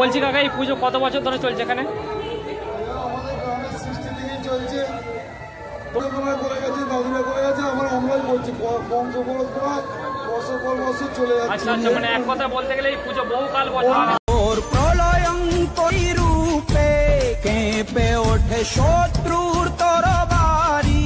বলছি কাকা, এই পুজো কত বছর ধরে চলছে এখানে? আমাদের গ্রামের সৃষ্টি থেকেই চলছে, করে গেছে, দাদুরা করে গেছে, আমরাই বলছি বংশ পরম্পরা বছর পর বছর চলে যাচ্ছে। আচ্ছা আচ্ছা, মানে এক কথা বলতে গেলে এই পুজো বহুকাল বছর প্রলয়ঙ্করী রূপে কেঁপে ওঠে শত্রুর তরবারি।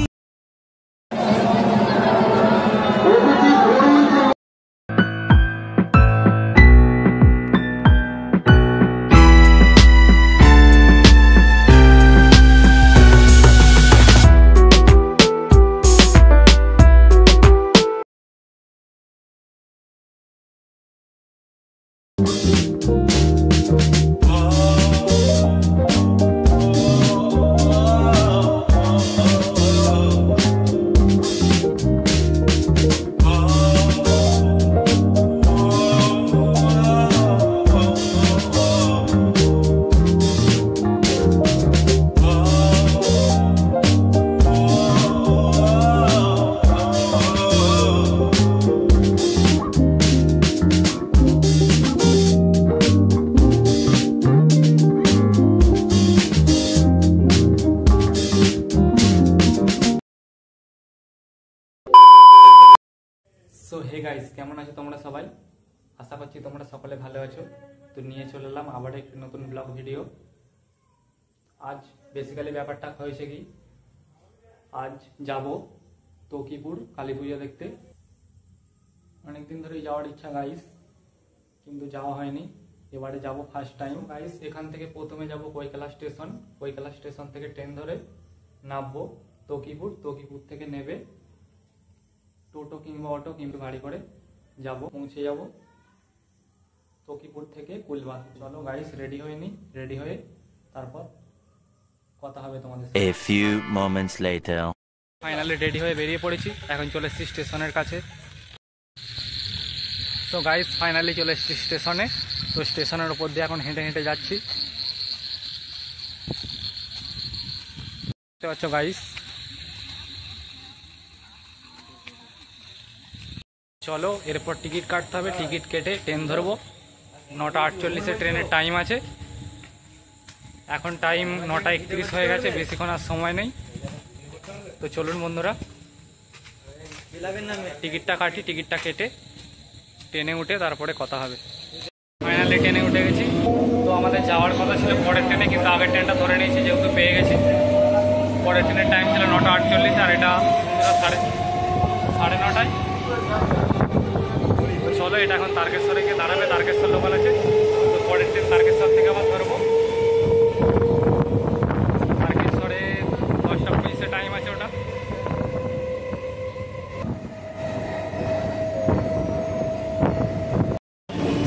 সো হে গাইস, কেমন আছো তোমরা সবাই? আশা করছি তোমরা সকলে ভালো আছো। তো নিয়ে চলে এলাম আবার একটি নতুন ব্লগ ভিডিও। আজ বেসিক্যালি ব্যাপারটা হয়েছে কি, আজ যাব তকিপুর কালী পুজো দেখতে। অনেকদিন ধরেই যাওয়ার ইচ্ছা গাইস, কিন্তু যাওয়া হয়নি। এবারে যাব ফার্স্ট টাইম গাইস। এখান থেকে প্রথমে যাব কৈকালা স্টেশন, কৈকালা স্টেশন থেকে ট্রেন ধরে নামবো তকিপুর, তকিপুর থেকে নেবে টোটো কিংবা অটো কিংবা গাড়ি করে যাব, পৌঁছে যাব তকিপুর থেকে কুলবাদ। চলো গাইস, রেডি হয়ে নি, রেডি হয়ে তারপর কথা হবে তোমাদের সাথে। A few moments later. Finally ready হয়ে বেরিয়ে পড়েছি, এখন চলে এসেছি স্টেশনের কাছে। তো গাইস ফাইনালি চলে এসেছি স্টেশনে। তো স্টেশনের উপর দিয়ে এখন হেঁটে হেঁটে যাচ্ছি। দেখতে পাচ্ছ গাইস। চলো এরপর টিকিট কাটতে হবে, টিকিট কেটে ট্রেন ধরবো। 9:48 ট্রেনের টাইম আছে, এখন টাইম 9:31 হয়ে গেছে, বেশিক্ষণ আর সময় নেই। তো চলুন বন্ধুরা, টিকিটটা কাটি, টিকিটটা কেটে ট্রেনে উঠে তারপরে কথা হবে। ফাইনালি ট্রেনে উঠে গেছি। তো আমাদের যাওয়ার কথা ছিল পরের ট্রেনে, কিন্তু আগের ট্রেনটা ধরে নিয়েছি যেহেতু পেয়ে গেছি। পরের ট্রেনের টাইম ছিল 9:48 আর এটা 9:30। চলো এটা এখন তারকেশ্বরে গিয়ে দাঁড়াবে, তারকেশ্বর লোকাল আছে। তো পরের ট্রেন তারকেশ্বর থেকে আবার ধরবো। তারকেশ্বরে 10:20 টাইম আছে ওটা।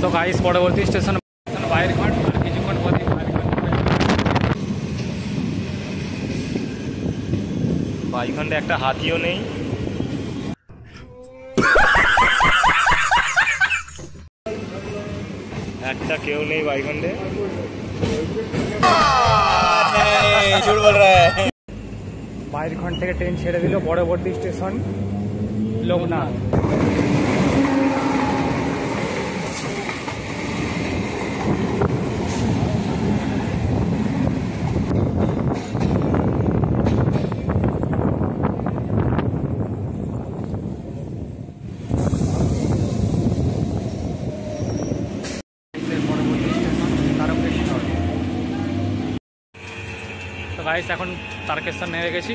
তো গাইস পরবর্তী স্টেশন বাইরঘাট, আর কিছুক্ষণ পরে বাইরঘাটে একটা হাতিও নেই। একটা কেউ নেই বাইরঘাটে। বাইরঘাট থেকে ট্রেন ছেড়ে দিল, পরবর্তী স্টেশন লোকনাথ। গাইস এখন তারকেশ্বর নেমে গেছি,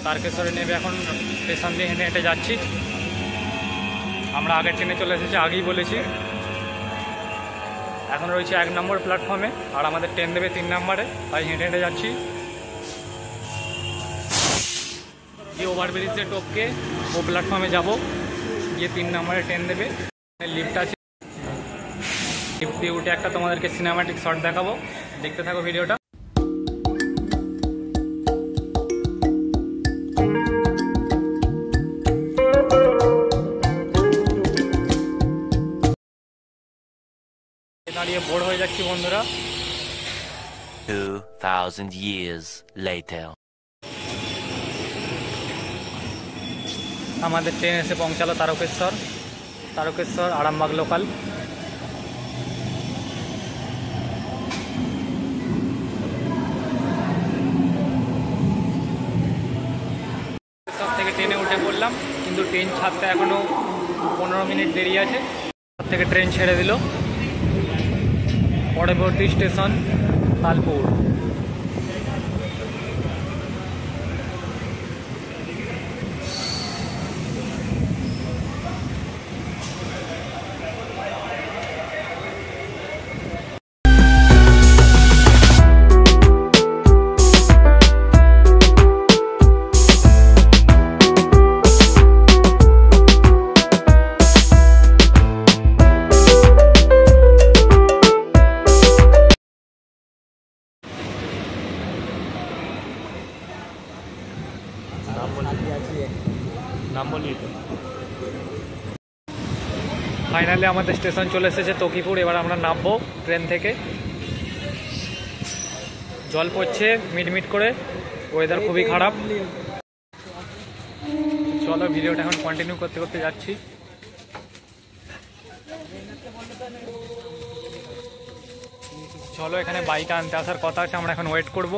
তারকেশ্বরে নেমে এখন স্টেশন দিয়ে হেঁটে হেঁটে যাচ্ছি। আমরা আগের ট্রেনে চলে এসেছি, আগেই বলেছি। এখন রয়েছে 1 নম্বর প্ল্যাটফর্মে, আর আমাদের ট্রেন দেবে 3 নম্বরে, তাই হেঁটে হেঁটে যাচ্ছি। গিয়ে ওভারব্রিজে টপকে ও প্ল্যাটফর্মে যাব, গিয়ে 3 নম্বরে ট্রেন দেবে। লিফট আছে, লিফট দিয়ে উঠে একটা তোমাদেরকে সিনেমাটিক শট দেখাবো, দেখতে থাকো ভিডিওটা। দাঁড়িয়ে বোর হয়ে যাচ্ছি বন্ধুরা। 2000 years later. আমাদের ট্রেন এসে পৌঁছালো তারকেশ্বর, তারকেশ্বর আরামবাগ লোকাল। থেকে ট্রেনে উঠে পড়লাম, কিন্তু ট্রেন ছাড়তে এখনও 15 মিনিট দেরি আছে। তার থেকে ট্রেন ছেড়ে দিল। পরবর্তী স্টেশন তালপুর। নাম বলি ফাইনালি আমাদের স্টেশন চলে এসেছে তকিপুর। এবার আমরা নামবো ট্রেন থেকে। জল পড়ছে মিটমিট করে, ওয়েদার খুবই খারাপ। চলো ভিডিওটা এখন কন্টিনিউ করতে করতে যাচ্ছি। চলো, এখানে বাইক আনতে আসার কথা আছে, আমরা এখন ওয়েট করব।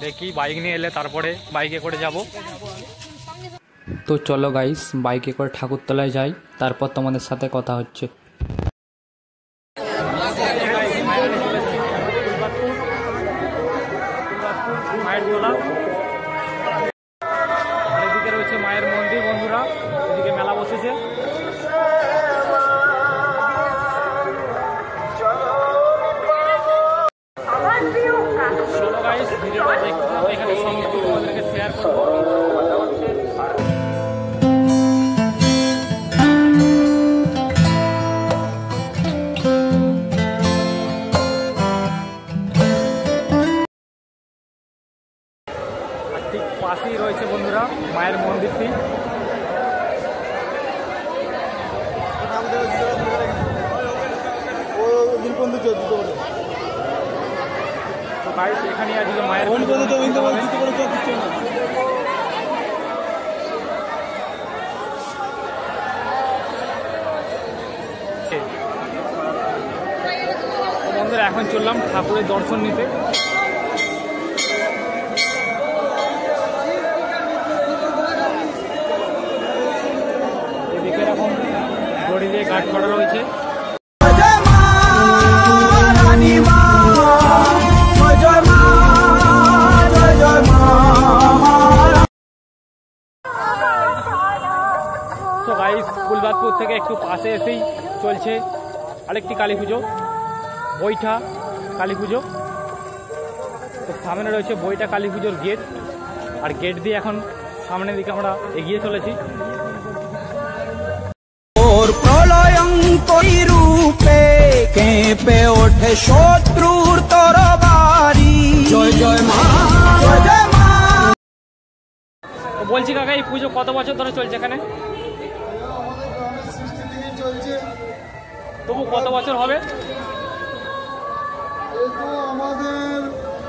দেখি বাইক নিয়ে এলে তারপরে বাইকে করে যাব। তো চলো গাইস, বাইকে করে ঠাকুরতলায় যাই, তারপর তোমাদের সাথে কথা হচ্ছে। মায়ের তোলা, এদিকে রয়েছে মায়ের মন্দির বন্ধুরা, এদিকে মেলা বসেছে। চলো গাইস, ভিডিওটা দেখতে থাকো, এখানে সমস্ত তোমাদেরকে শেয়ার করবো। ঠিক পাশেই রয়েছে বন্ধুরা মায়ের মন্দিরটি। তো গাইস, এখানে আজকে মায়ের বন্ধুরা এখন চললাম ঠাকুরের দর্শন নিতে। এদিকে এরকম দড়ি দিয়ে গার্ড করা রয়েছে। তো গাইস, কুলবাদপুর থেকে একটু পাশে এসেই চলছে আরেকটি কালী পুজো, বৈঠা কালী পুজো। তো সামনে রয়েছে বৈঠা কালী পুজোর গেট, আর গেট দিয়ে এখন সামনের দিকে আমরা এগিয়ে চলেছি। প্রলয়ঙ্করী রূপে কেঁপে ওঠে শত্রুর তরবারি। জয় জয় মা, জয় জয় মা। তো বলছি কাকা, এই পুজো কত বছর ধরে চলছে এখানে? আমাদের গ্রামের সৃষ্টি থেকেই চলছে। তবু কত বছর হবে? এই তো আমাদের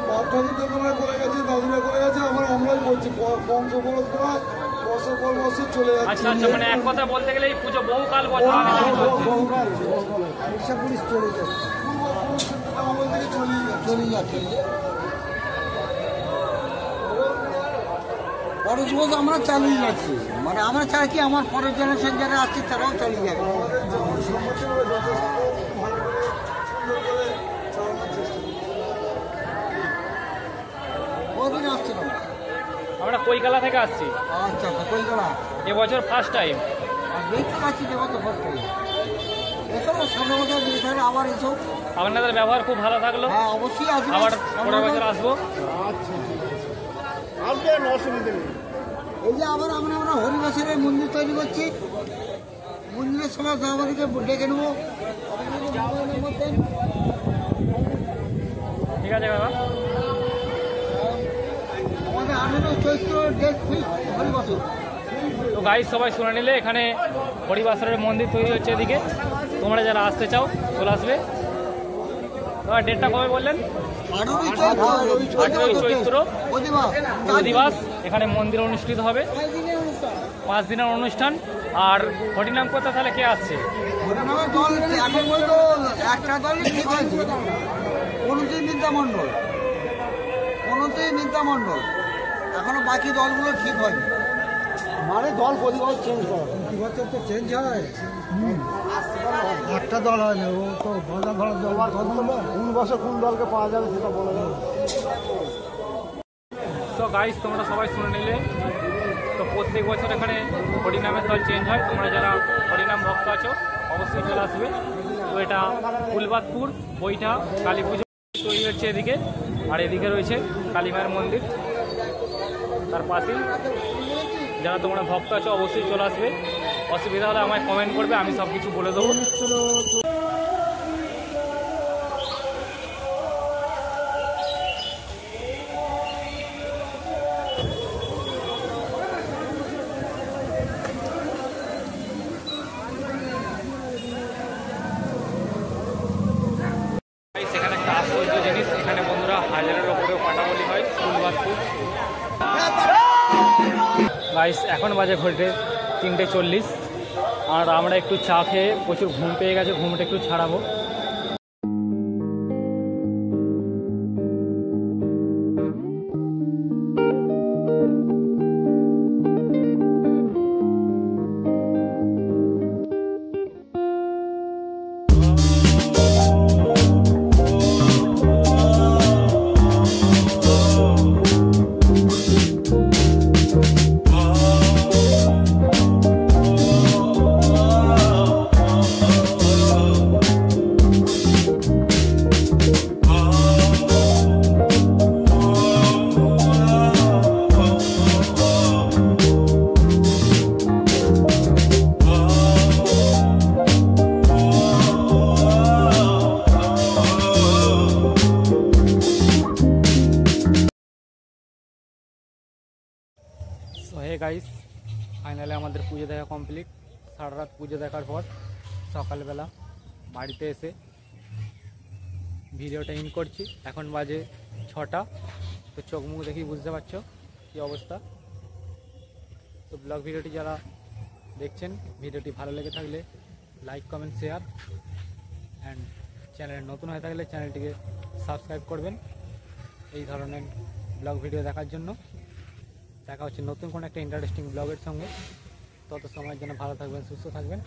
বাপ ঠাকুররা করে গেছে, দাদুরা করে গেছে, আমরাই করছি। বংশ পরম্পরা বছর পর বছর চলে যাচ্ছে। আচ্ছা আচ্ছা, মানে এক কথা বলতে গেলে এই পুজো বহুকাল বছর আগে থেকে চলছে। পুলিশ চলে যাচ্ছে, আমল থেকে চলে যাচ্ছে। পরশ বোধ আমরা চালিয়ে যাচ্ছি, মানে আমরা চাই কি আমার পরের জেনারেশন যারা আসছে তারাও চালিয়ে যাবে। কদিন আসছে না? আমরা কৈকালা থেকে আসছি, আচ্ছা আচ্ছা, কলকাতা এবছর ফার্স্ট টাইম। আর দেখতে পাচ্ছি দেবো তো ফট করে এসব সামনে বছর তাহলে আবার এসব। আপনাদের ব্যবহার খুব ভালো থাকলো, হ্যাঁ অবশ্যই আসবে, আবার পরের বছর আসবো। আসবেন, অসুবিধা নেই। এই যে আবার আমরা হরিবাসের মন্দির তৈরি করছি, মন্দিরের সময় আমাদেরকে ডেকে নেবো। ঠিক আছে কাকা। আমাদের 18 চৈত্র ডেট ফিক্স হরিবাসর। তো গাইজ সবাই শুনে নিলে, এখানে হরিবাসরের মন্দির তৈরি হচ্ছে এদিকে। তোমরা যারা আসতে চাও চলে আসবে। তোমার ডেটটা কবে বললেন? 18 চৈত্র অধিবাস। এখানে মন্দির অনুষ্ঠিত হবে, 5 দিনের অনুষ্ঠান। আর হরিনাম করতে তাহলে কে আসছে? একটা দলই ঠিক হয়েছে, কোনতেই মিন্তা মণ্ডল, এখনো বাকি দলগুলো ঠিক হয়নি। মানে দল প্রতি বছর চেঞ্জ করে, প্রতি বছর তো চেঞ্জ হয়। একটা দল হয় না, ও তো ভাড়া ভাড়া দল। কোন বছর কোন দলকে পাওয়া যাবে সেটা বলা যাবে। তো গাইস তোমরা সবাই শুনে নিলে, তো প্রত্যেক বছর এখানে হরিনামের দল চেঞ্জ হয়। তোমরা যারা হরিনাম ভক্ত আছো অবশ্যই চলে আসবে। তো এটা ফুলবাদপুর বইটা কালী পুজো তৈরি হচ্ছে এদিকে, আর এদিকে রয়েছে কালী মায়ের মন্দির। তার পাশেই যারা তোমরা ভক্ত আছো অবশ্যই চলে আসবে। অসুবিধা হলে আমায় কমেন্ট করবে, আমি সব কিছু বলে দেবো। সেখানে একটা আশ্চর্য জিনিস, এখানে বন্ধুরা হাজারের ওপরেও পাটাবলি হয় ফুলবাদপুর। গাইস এখন বাজে ঘড়িতে 3:40, আর আমরা একটু চা খেয়ে প্রচুর ঘুম পেয়ে গেছে, ঘুমটা একটু ছাড়াবো। সো হে গাইস, ফাইনালি আমাদের পুজো দেখা কমপ্লিট। সারা রাত পুজো দেখার পর সকালবেলা বাড়িতে এসে ভিডিওটা ইন করছি। এখন বাজে 6টা। তো চোখ মুখ দেখেই বুঝতে পারছো কী অবস্থা। তো ব্লগ ভিডিওটি যারা দেখছেন, ভিডিওটি ভালো লেগে থাকলে লাইক কমেন্ট শেয়ার, অ্যান্ড চ্যানেলে নতুন হয়ে থাকলে চ্যানেলটিকে সাবস্ক্রাইব করবেন এই ধরনের ব্লগ ভিডিও দেখার জন্য। দেখা হচ্ছে নতুন কোনো একটা ইন্টারেস্টিং ব্লগের সঙ্গে। তত সময়ের জন্য ভালো থাকবেন, সুস্থ থাকবেন।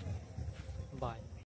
বাই।